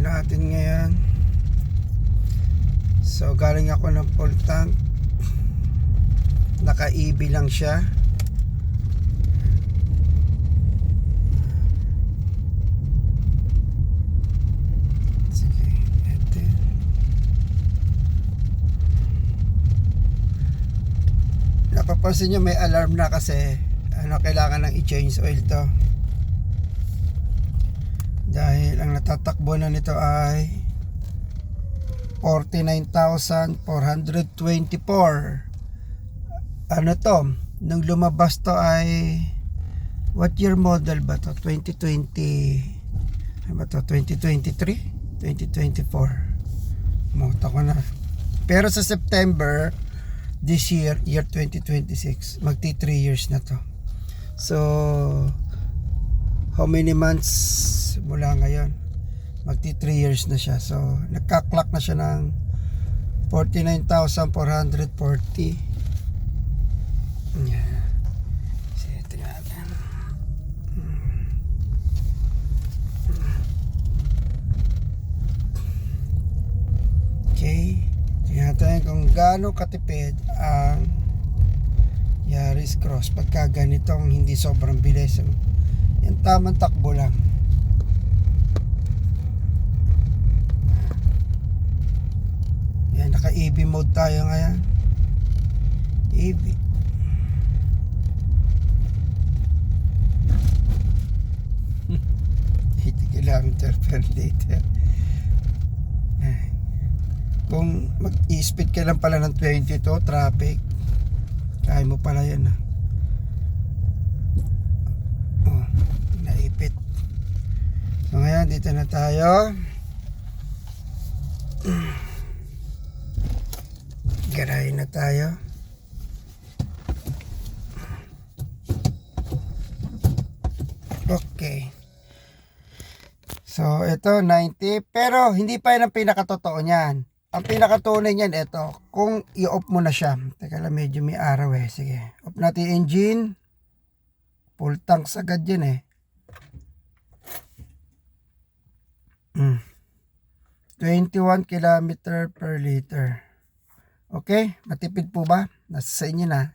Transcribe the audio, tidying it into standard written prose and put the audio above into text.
natin ngayon. So galing ako ng full tank, naka-EV lang siya. Sige, ito. Napapansin nyo may alarm na kasi kailangan ng i-change oil to, dahil ang natatakbo na nito ay 49,424. Ano to, nung lumabas to ay what year model ba to? 2020, ano ba to? 2023? 2024, mota ko na. Pero sa September this year, year 2026, magti 3 years na to. So how many months mula ngayon? Magti 3 years na siya. So nagka-clock na siya ng 49,440. Yeah. Sige, tingnan natin. Okay, tingnan natin kung gaano katipid ang Yaris Cross pagka ganitong hindi sobrang bilis. Yung tamang takbo lang. Yan, naka EV mode tayo ngayon. EV. 80 kilometer per liter. Kung mag-i-speed ka lang pala ng 22, traffic, kaya mo pala yan. Oh, naipit. So ngayon, dito na tayo. Garahin na tayo. Okay. So ito 90, pero hindi pa yan ang pinakatotoo niyan. Ang pinakatunay niyan ito, kung i-off mo na siya. Teka lang, medyo may araw eh. Sige, off natin yung engine. Full tanks agad yan eh. 21 kilometer per liter. Okay, matipid po ba? Nasa sa inyo na.